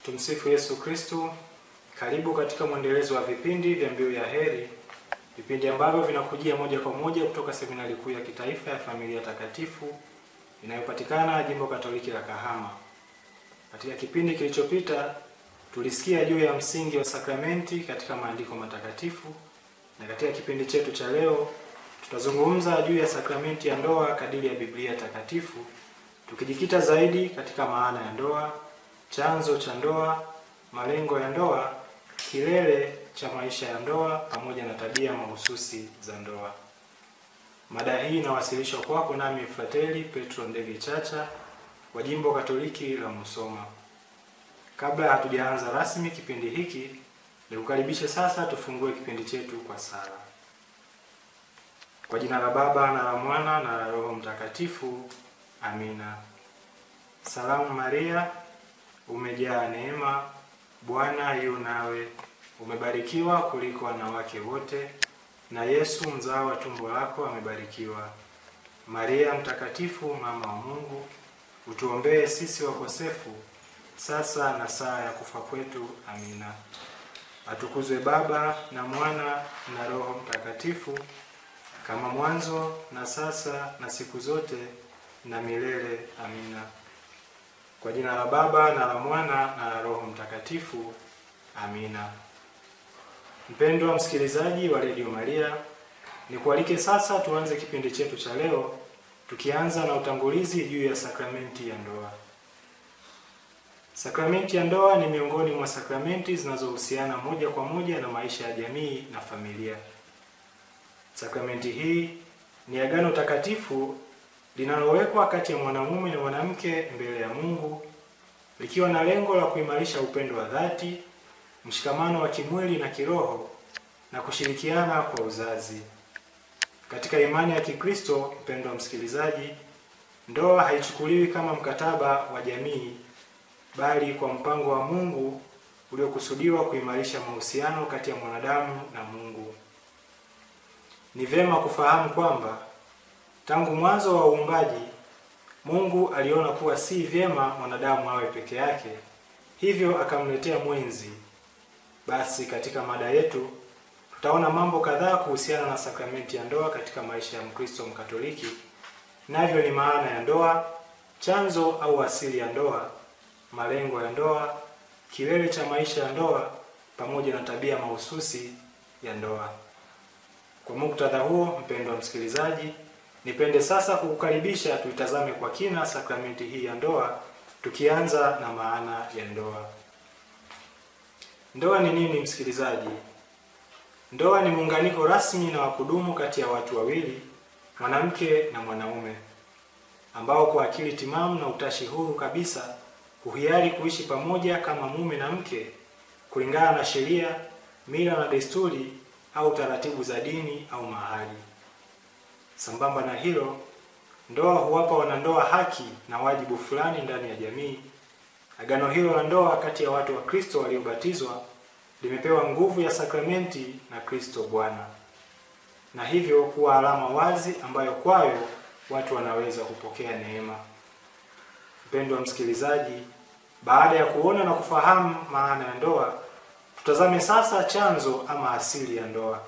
Tumsifu Yesu Kristo. Karibu katika mwendelezo wa vipindi vya Mbiu ya Heri, vipindi ambavyo vinakujia moja kwa moja kutoka Seminari Kuu ya Kitaifa ya Familia Takatifu inayopatikana Jimbo Katoliki la Kahama. Katika kipindi kilichopita tulisikia juu ya msingi wa sakramenti katika maandiko matakatifu, na katika kipindi chetu cha leo tutazungumza juu ya sakramenti ya ndoa kadiri ya Biblia Takatifu, tukijikita zaidi katika maana ya ndoa, chanzo cha ndoa, malengo ya ndoa, kilele cha maisha ya ndoa pamoja na tabia mahususi za ndoa. Mada hii inawasilishwa kwako nami Frateli Petro Ndege Chacha wa Jimbo Katoliki la Musoma. Kabla hatujaanza rasmi kipindi hiki, nikukaribishe sasa tufungue kipindi chetu kwa sala. Kwa jina la Baba na la Mwana na la Roho Mtakatifu. Amina. Salamu Maria, umejaa neema, Bwana yu nawe, umebarikiwa kuliko wanawake wote, na Yesu mzao wa tumbo lako amebarikiwa. Maria mtakatifu, mama wa Mungu, utuombee sisi wakosefu, sasa na saa ya kufa kwetu. Amina. Atukuzwe Baba na Mwana na Roho Mtakatifu, kama mwanzo na sasa na siku zote na milele. Amina. Kwa jina la Baba na la Mwana na la Roho Mtakatifu. Amina. Mpendwa msikilizaji wa Radio Maria, nikualike sasa tuanze kipindi chetu cha leo, tukianza na utangulizi juu ya sakramenti ya ndoa. Sakramenti ya ndoa ni miongoni mwa sakramenti zinazohusiana moja kwa moja na maisha ya jamii na familia. Sakramenti hii ni agano takatifu linalowekwa kati ya mwanamume na mwanamke mbele ya Mungu, likiwa na lengo la kuimarisha upendo wa dhati, mshikamano wa kimwili na kiroho, na kushirikiana kwa uzazi. Katika imani ya Kikristo, mpendwa msikilizaji, ndoa haichukuliwi kama mkataba wa jamii, bali kwa mpango wa Mungu uliokusudiwa kuimarisha mahusiano kati ya mwanadamu na Mungu. Ni vema kufahamu kwamba tangu mwanzo wa uumbaji, Mungu aliona kuwa si vyema mwanadamu awe peke yake, hivyo akamletea mwenzi. Basi katika mada yetu tutaona mambo kadhaa kuhusiana na sakramenti ya ndoa katika maisha ya Mkristo Mkatoliki, navyo ni maana ya ndoa, chanzo au asili ya ndoa, malengo ya ndoa, kilele cha maisha ya ndoa pamoja na tabia mahususi ya ndoa. Kwa muktadha huo, mpendwa msikilizaji, nipende sasa kukukaribisha tuitazame kwa kina sakramenti hii ya ndoa, tukianza na maana ya ndoa. Ndoa ni nini msikilizaji? Ndoa ni muunganiko rasmi na wa kudumu kati ya watu wawili, mwanamke na mwanaume, ambao kwa akili timamu na utashi huru kabisa huhiari kuishi pamoja kama mume na mke kulingana na sheria, mila na desturi au taratibu za dini au mahali. Sambamba na hilo, ndoa huwapa wanandoa haki na wajibu fulani ndani ya jamii. Agano hilo la ndoa kati ya watu wa Kristo waliobatizwa limepewa nguvu ya sakramenti na Kristo Bwana, na hivyo kuwa alama wazi ambayo kwayo watu wanaweza kupokea neema. Mpendwa msikilizaji, baada ya kuona na kufahamu maana ya ndoa, tutazame sasa chanzo ama asili ya ndoa.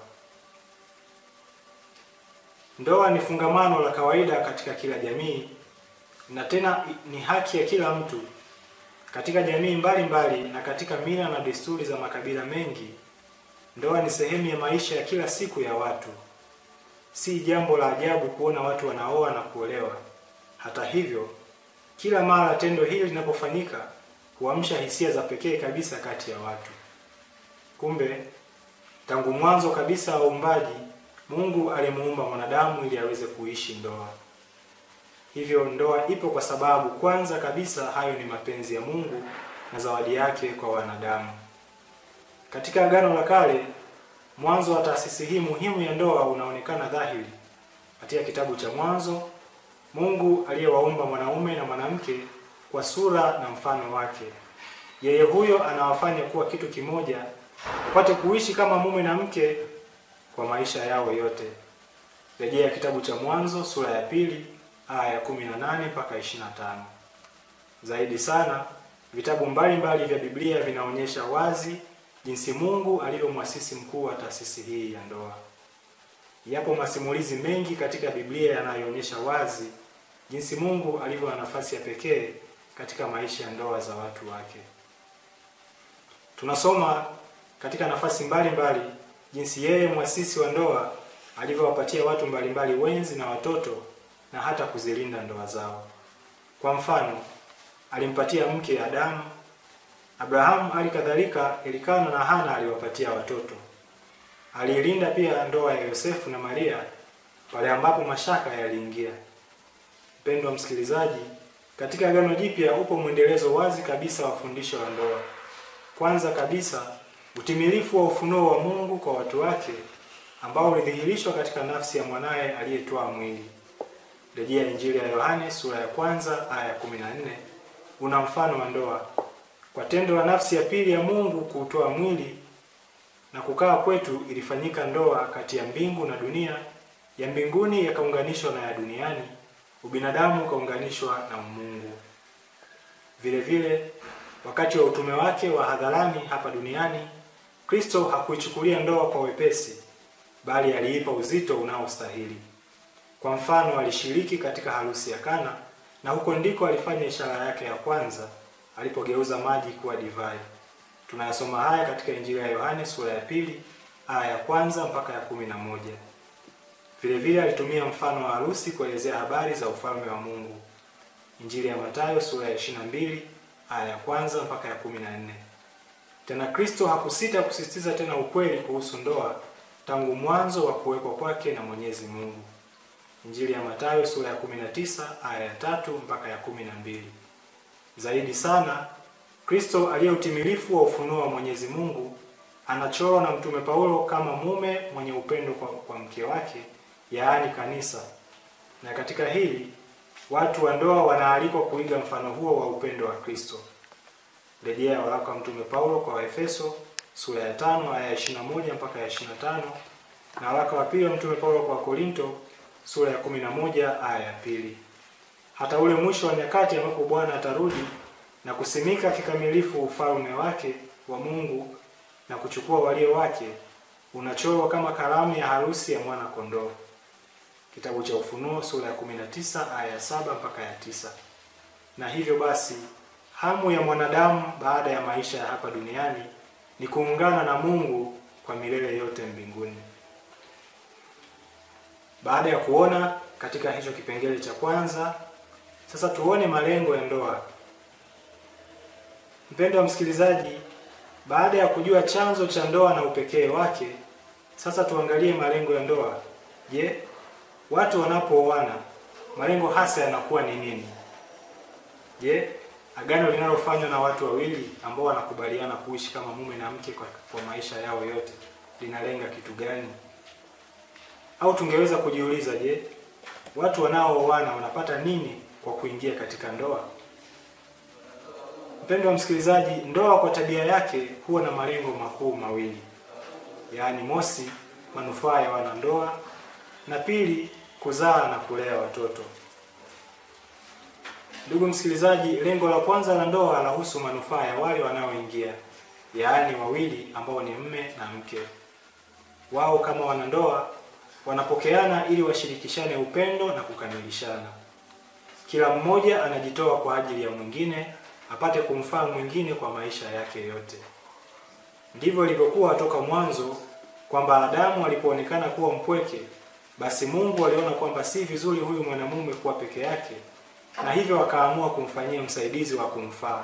Ndoa ni fungamano la kawaida katika kila jamii, na tena ni haki ya kila mtu. Katika jamii mbalimbali na katika mila na desturi za makabila mengi, ndoa ni sehemu ya maisha ya kila siku ya watu. Si jambo la ajabu kuona watu wanaoa na kuolewa. Hata hivyo, kila mara tendo hili linapofanyika huamsha hisia za pekee kabisa kati ya watu. Kumbe, tangu mwanzo kabisa wa uumbaji, Mungu alimuumba mwanadamu ili aweze kuishi ndoa. Hivyo ndoa ipo kwa sababu kwanza kabisa hayo ni mapenzi ya Mungu na zawadi yake kwa wanadamu. Katika Agano la Kale, mwanzo wa taasisi hii muhimu ya ndoa unaonekana dhahiri. Katika kitabu cha Mwanzo, Mungu aliyewaumba mwanaume na mwanamke kwa sura na mfano wake, yeye huyo anawafanya kuwa kitu kimoja, wapate kuishi kama mume na mke kwa maisha yao yote. Rejea kitabu cha Mwanzo sura ya 2 aya ya 18 mpaka 25. Zaidi sana, Vitabu mbalimbali vya Biblia vinaonyesha wazi jinsi Mungu alivyo muasisi mkuu wa taasisi hii ya ndoa. Yapo masimulizi mengi katika Biblia yanayoonyesha wazi jinsi Mungu alivyo na nafasi ya pekee katika maisha ya ndoa za watu wake. Tunasoma katika nafasi mbalimbali jinsi yeye muasisi wa ndoa alivyowapatia watu mbalimbali wenzi na watoto na hata kuzilinda ndoa zao. Kwa mfano, alimpatia mke Adamu, Abrahamu alikadhalika Elikana na Hana aliwapatia watoto. Aliilinda pia ndoa ya Yosefu na Maria pale ambapo mashaka yaliingia. Mpendwa msikilizaji, katika Agano Jipya upo mwendelezo wazi kabisa wa fundisho la ndoa. Kwanza kabisa, utimilifu wa ufunuo wa Mungu kwa watu wake ambao ulidhihirishwa katika nafsi ya mwanaye aliyetoa mwili. Rejea Injili ya Yohane sura ya 1 aya 14. Una mfano wa ndoa. Kwa tendo la nafsi ya pili ya Mungu kuutoa mwili na kukaa kwetu ilifanyika ndoa kati ya mbingu na dunia, ya mbinguni yakaunganishwa na ya duniani, ubinadamu ukaunganishwa na Mungu. Vile vile, wakati wa utume wake wa hadharani hapa duniani, Kristo hakuichukulia ndoa kwa wepesi, bali aliipa uzito unaostahili. Kwa mfano, alishiriki katika harusi ya Kana, na huko ndiko alifanya ishara yake ya kwanza alipogeuza maji kuwa divai. Tunayasoma haya katika Injili ya Yohane sura ya 2 aya ya 1 mpaka ya 11. Vile vile alitumia mfano wa harusi kuelezea habari za ufalme wa Mungu. Injili ya Mathayo sura ya 22 aya ya 1 mpaka ya 14. Tena Kristo hakusita kusisitiza tena ukweli kuhusu ndoa tangu mwanzo wa kuwekwa kwake na Mwenyezi Mungu. Injili ya Mathayo sura ya 19 aya ya 3 mpaka ya 12. Zaidi sana, Kristo aliye utimilifu wa ufunuo wa Mwenyezi Mungu anachorwa na Mtume Paulo kama mume mwenye upendo kwa mke wake, yaani kanisa. Na katika hili, watu wa ndoa wanaalikwa kuiga mfano huo wa upendo wa Kristo. Rejea waraka wa Mtume Paulo kwa Waefeso sura ya 5 aya ya 21 mpaka ya 25, na waraka wa pili wa Mtume Paulo kwa Korinto sura ya 11 aya ya 2. Hata ule mwisho wa nyakati ambapo Bwana atarudi na kusimika kikamilifu ufalme wake wa Mungu na kuchukua walio wake, unachorwa kama karamu ya harusi ya mwana kondoo. Kitabu cha Ufunuo sura ya 19 aya ya 7 mpaka ya 9. Na hivyo basi, hamu ya mwanadamu baada ya maisha ya hapa duniani ni kuungana na Mungu kwa milele yote mbinguni. Baada ya kuona katika hicho kipengele cha kwanza, sasa tuone malengo ya ndoa. Mpendwa msikilizaji, baada ya kujua chanzo cha ndoa na upekee wake, sasa tuangalie malengo ya ndoa. Je, watu wanapooana, malengo hasa yanakuwa ni nini? Je, agano linalofanywa na watu wawili ambao wanakubaliana kuishi kama mume na mke kwa maisha yao yote linalenga kitu gani? Au tungeweza kujiuliza, je, watu wanaooana wanapata nini kwa kuingia katika ndoa? Mpendwa msikilizaji, ndoa kwa tabia yake huwa na malengo makuu mawili. Yaani mosi, manufaa ya wanandoa, na pili, kuzaa na kulea watoto. Ndugu msikilizaji, lengo la kwanza la ndoa lahusu manufaa ya wale wanaoingia, yaani wawili ambao ni mume na mke. Wao kama wanandoa wanapokeana ili washirikishane upendo na kukamilishana. Kila mmoja anajitoa kwa ajili ya mwingine apate kumfaa mwingine kwa maisha yake yote. Ndivyo ilivyokuwa toka mwanzo, kwamba Adamu alipoonekana kuwa mpweke, basi Mungu aliona kwamba si vizuri huyu mwanamume kuwa peke yake, na hivyo akaamua kumfanyia msaidizi wa kumfaa.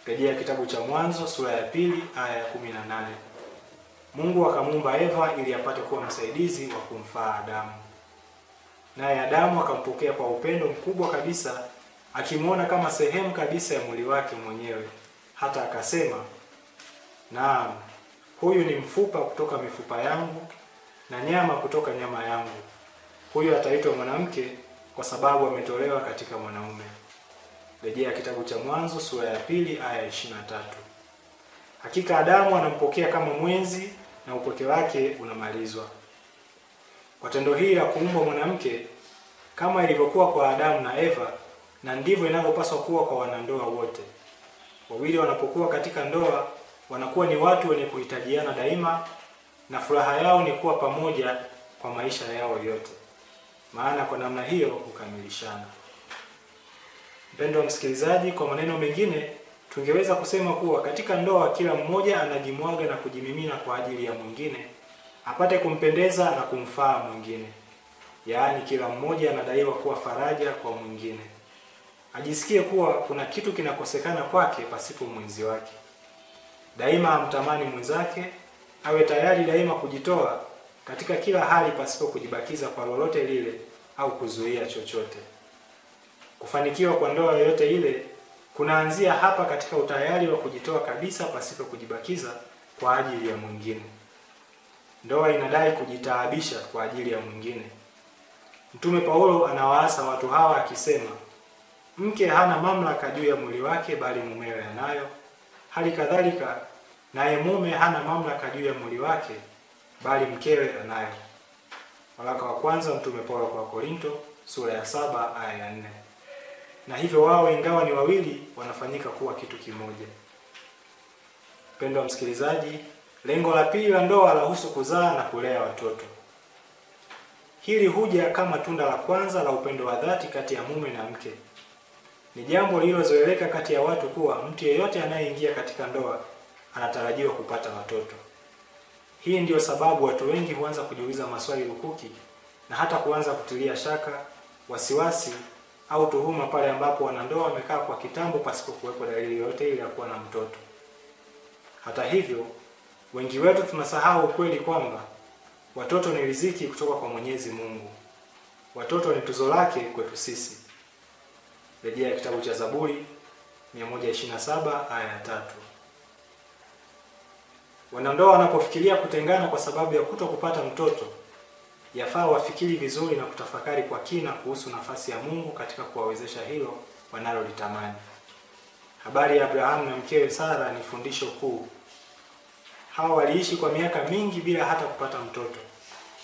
Rejea kitabu cha Mwanzo sura ya 2 aya ya 18. Mungu akamuumba Eva ili apate kuwa msaidizi wa kumfaa Adamu. Naye Adamu akampokea kwa upendo mkubwa kabisa, akimuona kama sehemu kabisa ya mwili wake mwenyewe. Hata akasema, naam, huyu ni mfupa kutoka mifupa yangu na nyama kutoka nyama yangu. Huyu ataitwa mwanamke kwa sababu ametolewa katika mwanaume. Rejea kitabu cha Mwanzo sura ya 2 aya ya 23. Hakika Adamu anampokea kama mwenzi na upweke wake unamalizwa. Kwa tendo hili la kuumba mwanamke, kama ilivyokuwa kwa Adamu na Eva, na ndivyo inavyopaswa kuwa kwa wanandoa wote. Wawili wanapokuwa katika ndoa wanakuwa ni watu wenye kuhitajiana daima, na furaha yao ni kuwa pamoja kwa maisha yao yote, maana kwa namna hiyo hukamilishana. Mpendwa msikilizaji, kwa maneno mengine tungeweza kusema kuwa katika ndoa kila mmoja anajimwaga na kujimimina kwa ajili ya mwingine apate kumpendeza na kumfaa mwingine. Yaani kila mmoja anadaiwa kuwa faraja kwa mwingine, ajisikie kuwa kuna kitu kinakosekana kwake pasipo mwenzi wake. Daima amtamani mwenzake, awe tayari daima kujitoa katika kila hali pasipo kujibakiza kwa lolote lile au kuzuia chochote. Kufanikiwa kwa ndoa yoyote ile kunaanzia hapa katika utayari wa kujitoa kabisa pasipo kujibakiza kwa ajili ya mwingine. Ndoa inadai kujitaabisha kwa ajili ya mwingine. Mtume Paulo anawaasa watu hawa akisema, mke hana mamlaka juu ya mwili wake bali mumewe anayo. Hali kadhalika naye mume hana mamlaka juu ya mwili wake bali mkewe anayo. Waraka wa kwanza Mtume Paulo kwa Korinto sura ya 7 aya ya 4. Na hivyo wao ingawa ni wawili wanafanyika kuwa kitu kimoja. Mpendwa msikilizaji, lengo la pili la ndoa lahusu kuzaa na kulea watoto. Hili huja kama tunda la kwanza la upendo wa dhati kati ya mume na mke. Ni jambo lililozoeleka kati ya watu kuwa mtu yeyote anayeingia katika ndoa anatarajiwa kupata watoto. Hii ndiyo sababu watu wengi huanza kujiuliza maswali lukuki na hata kuanza kutilia shaka, wasiwasi au tuhuma pale ambapo wanandoa wamekaa kwa kitambo pasipo kuwepo dalili yoyote ile ya kuwa na mtoto. Hata hivyo, wengi wetu tunasahau ukweli kwamba watoto ni riziki kutoka kwa Mwenyezi Mungu. Watoto ni tuzo lake kwetu sisi. Rejea kitabu cha Zaburi 127 aya ya 3. Wanandoa wanapofikiria kutengana kwa sababu ya kutokupata mtoto, yafaa wafikiri vizuri na kutafakari kwa kina kuhusu nafasi ya Mungu katika kuwawezesha hilo wanalolitamani. Habari ya Abrahamu na mkewe Sara ni fundisho kuu. Hawa waliishi kwa miaka mingi bila hata kupata mtoto,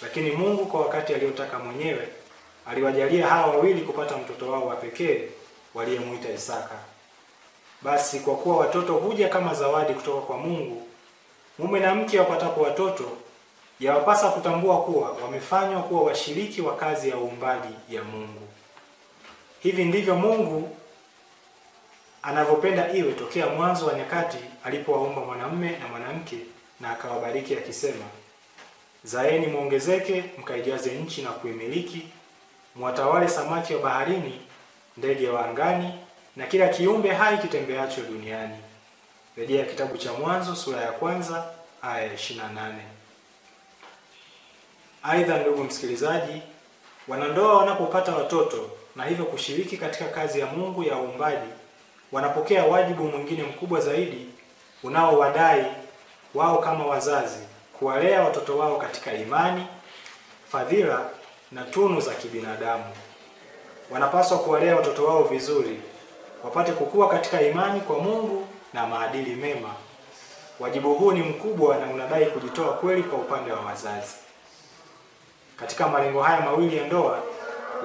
lakini Mungu kwa wakati aliotaka mwenyewe aliwajalia hawa wawili kupata mtoto wao wa pekee waliyemuita Isaka. Basi kwa kuwa watoto huja kama zawadi kutoka kwa Mungu, mume na mke wapatapo watoto yawapasa kutambua kuwa wamefanywa kuwa washiriki wa kazi ya uumbaji ya Mungu. Hivi ndivyo Mungu anavyopenda iwe tokea mwanzo wa nyakati alipowaumba mwanamume na mwanamke, na akawabariki akisema, zaeni muongezeke, mkaijaze nchi na kuimiliki, mwatawale samaki wa baharini, ndege wa angani na kila kiumbe hai kitembeacho duniani. Rejea kitabu cha Mwanzo sura ya 1 aya ya 28. Aidha, ndugu msikilizaji, wanandoa wanapopata watoto na hivyo kushiriki katika kazi ya Mungu ya uumbaji, wanapokea wajibu mwingine mkubwa zaidi unaowadai wao kama wazazi kuwalea watoto wao katika imani, fadhila na tunu za kibinadamu. Wanapaswa kuwalea watoto wao vizuri, wapate kukua katika imani kwa Mungu na maadili mema. Wajibu huu ni mkubwa na unadai kujitoa kweli kwa upande wa wazazi. Katika malengo haya mawili ya ndoa,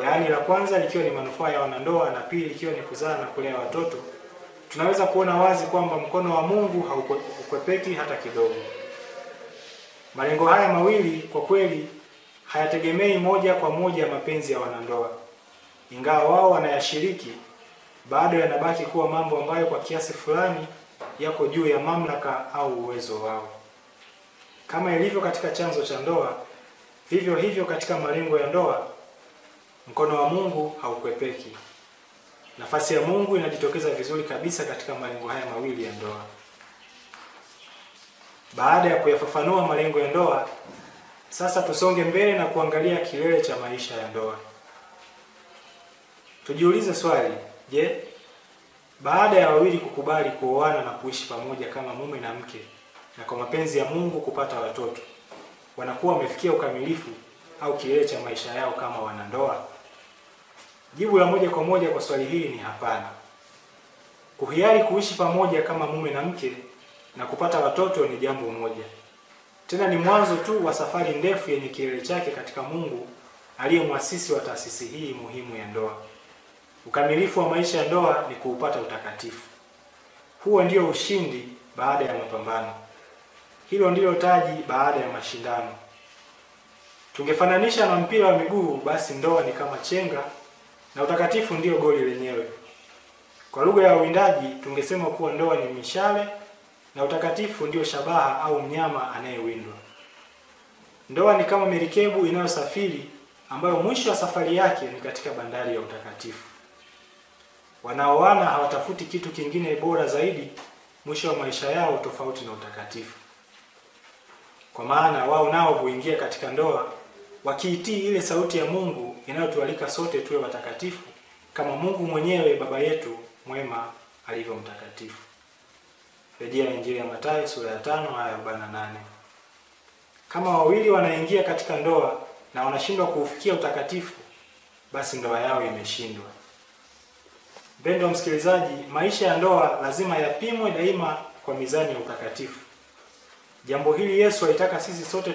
yaani la kwanza likiwa ni manufaa ya wanandoa na pili likiwa ni kuzaa na kulea watoto, tunaweza kuona wazi kwamba mkono wa Mungu haukwepeki hata kidogo. Malengo haya mawili kwa kweli hayategemei moja kwa moja mapenzi ya wanandoa. Ingawa wao wanayashiriki, bado yanabaki kuwa mambo ambayo kwa kiasi fulani yako juu ya mamlaka au uwezo wao. Kama ilivyo katika chanzo cha ndoa, vivyo hivyo katika malengo ya ndoa, mkono wa Mungu haukwepeki. Nafasi ya Mungu inajitokeza vizuri kabisa katika malengo haya mawili ya ndoa. Baada ya kuyafafanua malengo ya ndoa, sasa tusonge mbele na kuangalia kilele cha maisha ya ndoa. Tujiulize swali, je, baada ya wawili kukubali kuoana na kuishi pamoja kama mume na mke na kwa mapenzi ya Mungu kupata watoto, wanakuwa wamefikia ukamilifu au kilele cha maisha yao kama wanandoa? Jibu la moja kwa moja kwa swali hili ni hapana. Kuhiari kuishi pamoja kama mume na mke na kupata watoto ni jambo moja. Tena ni mwanzo tu wa safari ndefu yenye kilele chake katika Mungu aliye muasisi wa taasisi hii muhimu ya ndoa. Ukamilifu wa maisha ya ndoa ni kuupata utakatifu. Huo ndio ushindi baada ya mapambano. Hilo ndilo taji baada ya mashindano. Tungefananisha na mpira wa miguu, basi ndoa ni kama chenga na utakatifu ndio goli lenyewe. Kwa lugha ya uwindaji tungesema kuwa ndoa ni mishale na utakatifu ndio shabaha au mnyama anayewindwa. Ndoa ni kama merikebu inayosafiri ambayo mwisho wa safari yake ni katika bandari ya utakatifu. Wanaoana hawatafuti kitu kingine bora zaidi mwisho wa maisha yao tofauti na utakatifu. Kwa maana wao nao huingia katika ndoa wakiitii ile sauti ya Mungu inayotualika sote tuwe watakatifu kama Mungu mwenyewe Baba yetu mwema alivyo mtakatifu. Rejea Injili ya Mathayo sura ya 5 aya 48. Kama wawili wanaingia katika ndoa na wanashindwa kuufikia utakatifu, basi ndoa yao imeshindwa. Mpendwa msikilizaji, maisha ya ndoa lazima yapimwe daima kwa mizani ya utakatifu. Jambo hili Yesu alitaka sisi sote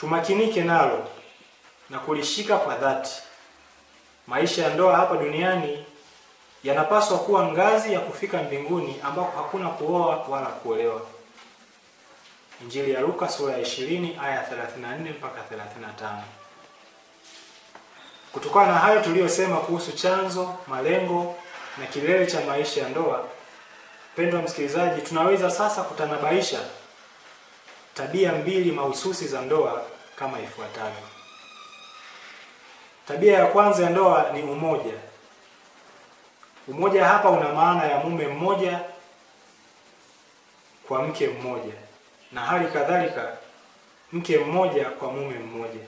tumakinike nalo na kulishika kwa dhati. Maisha ya ndoa hapa duniani yanapaswa kuwa ngazi ya kufika mbinguni ambako hakuna kuoa wala kuolewa. Injili ya Luka sura ya 20 aya 34 mpaka 35. Kutokana na hayo tuliyosema kuhusu chanzo, malengo na kilele cha maisha ya ndoa, mpendwa msikilizaji, tunaweza sasa kutanabaisha tabia mbili mahususi za ndoa kama ifuatavyo. Tabia ya kwanza ya ndoa ni umoja. Umoja hapa una maana ya mume mmoja kwa mke mmoja, na hali kadhalika mke mmoja kwa mume mmoja.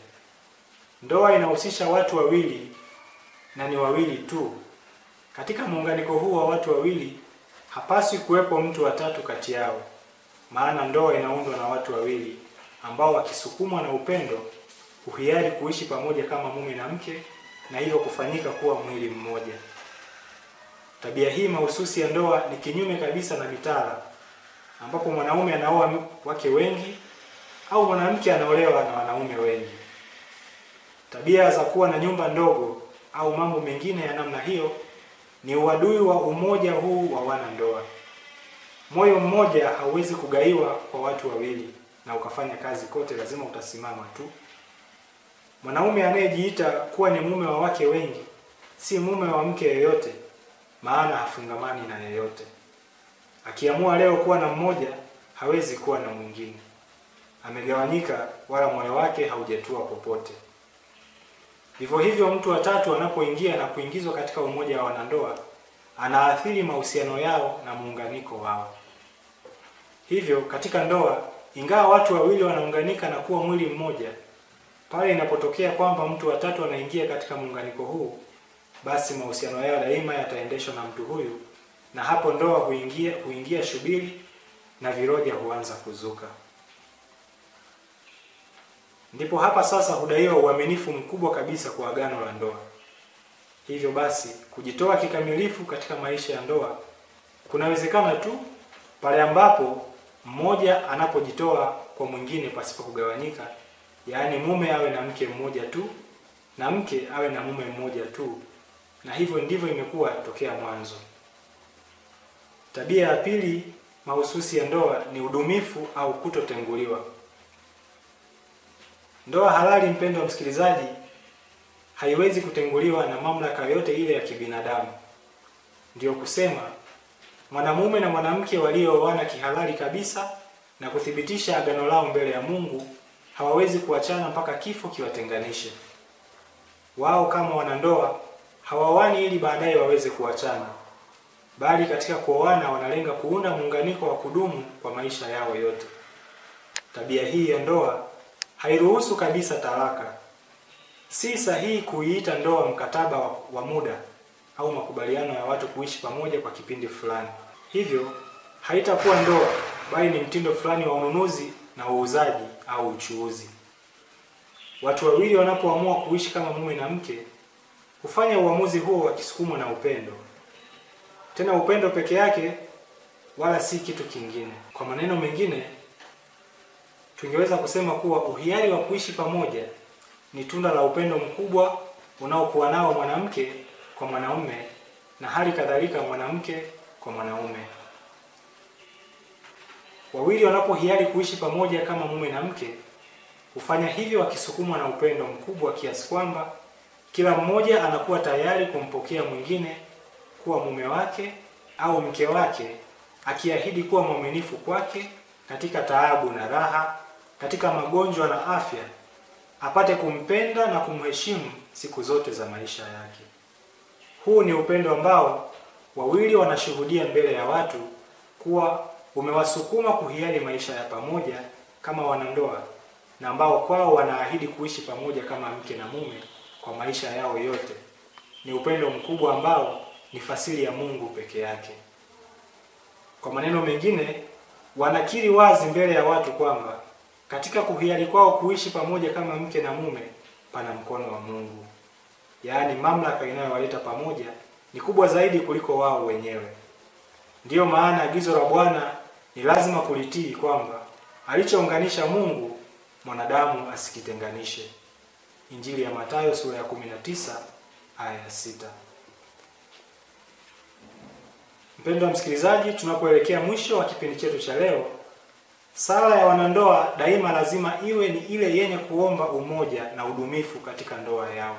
Ndoa inahusisha watu wawili na ni wawili tu. Katika muunganiko huu wa watu wawili hapaswi kuwepo mtu wa tatu kati yao, maana ndoa inaundwa na watu wawili ambao wakisukumwa na upendo huhiari kuishi pamoja kama mume na mke, na hivyo kufanyika kuwa mwili mmoja. Tabia hii mahususi ya ndoa ni kinyume kabisa na mitala, ambapo mwanaume anaoa wake wengi au mwanamke anaolewa na wanaume wengi. Tabia za kuwa na nyumba ndogo au mambo mengine ya namna hiyo ni uadui wa umoja huu wa wanandoa. Moyo mmoja hauwezi kugaiwa kwa watu wawili na ukafanya kazi kote, lazima utasimama tu. Mwanaume anayejiita kuwa ni mume wa wake wengi si mume wa mke yeyote, maana hafungamani na yeyote. Akiamua leo kuwa na mmoja, hawezi kuwa na mwingine. Amegawanyika, wala moyo wake haujatua popote. Vivyo hivyo mtu wa tatu anapoingia na kuingizwa katika umoja wa wanandoa, anaathiri mahusiano yao na muunganiko wao. Hivyo katika ndoa, ingawa watu wawili wanaunganika na kuwa mwili mmoja, pale inapotokea kwamba mtu wa tatu anaingia katika muunganiko huu, basi mahusiano yao daima yataendeshwa na mtu huyu, na hapo ndoa huingia shubiri na viroja huanza kuzuka. Ndipo hapa sasa hudaiwa uaminifu mkubwa kabisa kwa agano la ndoa. Hivyo basi kujitoa kikamilifu katika maisha ya ndoa kunawezekana tu pale ambapo mmoja anapojitoa kwa mwingine pasipo kugawanyika, yaani mume awe na mke mmoja tu na mke awe na mume mmoja tu, na hivyo ndivyo imekuwa tokea mwanzo. Tabia ya pili mahususi ya ndoa ni udumifu au kutotenguliwa. Ndoa halali, mpendwa msikilizaji, haiwezi kutenguliwa na mamlaka yote ile ya kibinadamu. Ndiyo kusema mwanamume na mwanamke waliooana kihalali kabisa na kuthibitisha agano lao mbele ya Mungu hawawezi kuachana mpaka kifo kiwatenganishe. Wao kama wanandoa hawaoani ili baadaye waweze kuachana, bali katika kuoana wanalenga kuunda muunganiko wa kudumu kwa maisha yao yote. Tabia hii ya ndoa hairuhusu kabisa talaka. Si sahihi kuiita ndoa mkataba wa muda au makubaliano ya watu kuishi pamoja kwa kipindi fulani. Hivyo haitakuwa ndoa, bali ni mtindo fulani wa ununuzi na uuzaji au uchuuzi. Watu wawili wanapoamua kuishi kama mume na mke, hufanya uamuzi huo wakisukumwa na upendo. Tena upendo peke yake, wala si kitu kingine. Kwa maneno mengine, tungeweza kusema kuwa uhiari wa kuishi pamoja ni tunda la upendo mkubwa unaokuwa nao mwanamke kwa mwanaume na hali kadhalika mwanamke kwa mwanaume. Wawili wanapohiari kuishi pamoja kama mume na mke, hufanya hivyo wakisukumwa na upendo mkubwa kiasi kwamba kila mmoja anakuwa tayari kumpokea mwingine kuwa mume wake au mke wake, akiahidi kuwa mwaminifu kwake katika taabu na raha, katika magonjwa na afya, apate kumpenda na kumheshimu siku zote za maisha yake. Huu ni upendo ambao wawili wanashuhudia mbele ya watu kuwa umewasukuma kuhiari maisha ya pamoja kama wanandoa, na ambao kwao wanaahidi kuishi pamoja kama mke na mume kwa maisha yao yote. Ni upendo mkubwa ambao ni fasili ya Mungu peke yake. Kwa maneno mengine, wanakiri wazi mbele ya watu kwamba katika kuhiari kwao kuishi pamoja kama mke na mume pana mkono wa Mungu. Yaani mamlaka inayowaleta pamoja ni kubwa zaidi kuliko wao wenyewe. Ndiyo maana agizo la Bwana ni lazima kulitii, kwamba alichounganisha Mungu mwanadamu asikitenganishe. Injili ya Mathayo sura ya 19 aya ya 6. Mpendwa msikilizaji, tunapoelekea mwisho wa kipindi chetu cha leo, sala ya wanandoa daima lazima iwe ni ile yenye kuomba umoja na udumifu katika ndoa yao.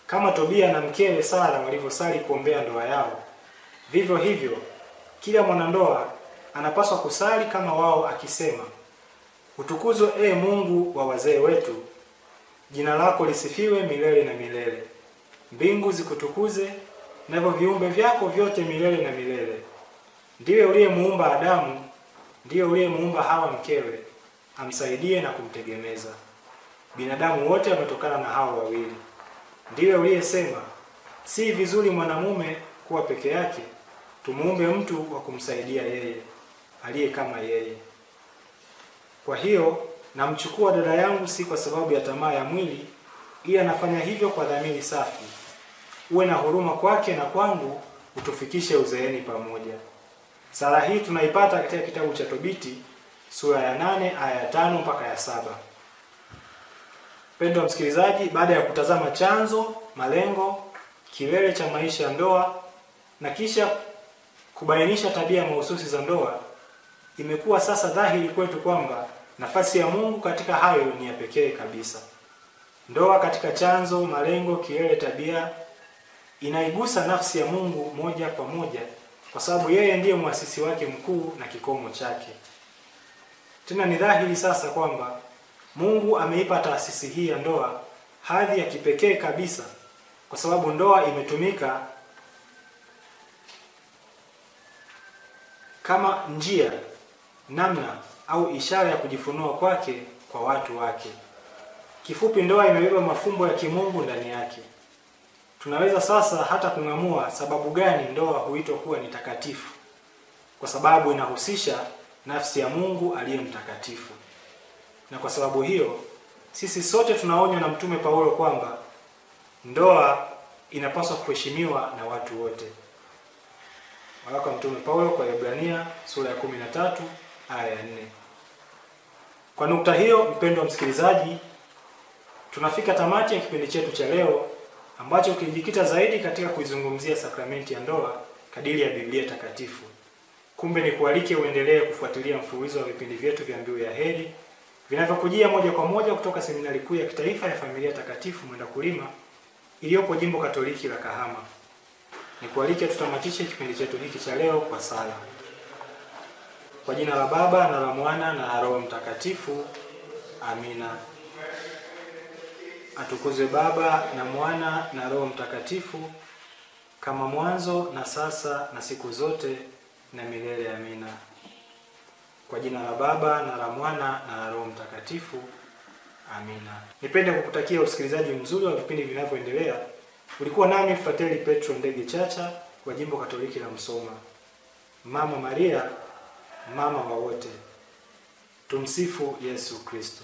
Kama Tobia na mkewe Sara walivyosali kuombea ndoa yao, vivyo hivyo kila mwanandoa anapaswa kusali kama wao, akisema: utukuzwe Mungu wa wazee wetu, jina lako lisifiwe milele na milele. Mbingu zikutukuze, navyo viumbe vyako vyote milele na milele. Ndiwe uliyemuumba Adamu, ndiye uliyemuumba Hawa mkewe, amsaidie na kumtegemeza. Binadamu wote wametokana na hao wawili. Ndiwe uliyesema, si vizuri mwanamume kuwa peke yake, tumuumbe mtu wa kumsaidia yeye, aliye kama yeye. Kwa hiyo namchukua dada yangu si kwa sababu ya tamaa ya mwili, ila nafanya hivyo kwa dhamiri safi. Uwe na huruma kwake na kwangu, utufikishe uzeeni pamoja. Sala hii tunaipata katika kitabu cha Tobiti sura ya 8 aya ya 5 mpaka ya 7. Mpendwa msikilizaji, baada ya kutazama chanzo, malengo, kilele cha maisha ya ndoa na kisha kubainisha tabia mahususi za ndoa, imekuwa sasa dhahiri kwetu kwamba nafasi ya Mungu katika hayo ni ya pekee kabisa. Ndoa katika chanzo, malengo, kilele, tabia inaigusa nafsi ya Mungu moja kwa moja, kwa sababu yeye ndiye muasisi wake mkuu na kikomo chake. Tena ni dhahiri sasa kwamba Mungu ameipa taasisi hii ya ndoa hadhi ya kipekee kabisa, kwa sababu ndoa imetumika kama njia, namna au ishara ya kujifunua kwake kwa watu wake. Kifupi, ndoa imebeba mafumbo ya kimungu ndani yake. Tunaweza sasa hata kung'amua sababu gani ndoa huitwa kuwa ni takatifu, kwa sababu inahusisha nafsi ya Mungu aliye mtakatifu. Na kwa sababu hiyo, sisi sote tunaonywa na Mtume Paulo kwamba ndoa inapaswa kuheshimiwa na watu wote. Waraka wa Mtume Paulo kwa Waebrania sura ya 13 aya ya 4. Kwa nukta hiyo, mpendwa msikilizaji, tunafika tamati ya kipindi chetu cha leo, ambacho kilijikita zaidi katika kuizungumzia sakramenti ya ndoa kadiri ya Biblia takatifu. Kumbe ni kualike uendelee kufuatilia mfululizo wa vipindi vyetu vya Mbiu ya Heri vinavyokujia moja kwa moja kutoka Seminari Kuu ya Kitaifa ya Familia Takatifu Mwendakulima iliyopo Jimbo Katoliki la Kahama. Ni kualike tutamatishe kipindi chetu hiki cha leo kwa sala. Kwa jina la Baba na la Mwana na la Roho Mtakatifu. Amina. Atukuzwe Baba na Mwana na Roho Mtakatifu, kama mwanzo na sasa na siku zote na milele. Amina. Kwa jina la Baba na la Mwana na la Roho Mtakatifu. Amina. Nipende kukutakia usikilizaji mzuri wa vipindi vinavyoendelea. Ulikuwa nami Frateli Petro Ndege Chacha wa Jimbo Katoliki la Msoma. Mama Maria, mama wa wote. Tumsifu Yesu Kristo.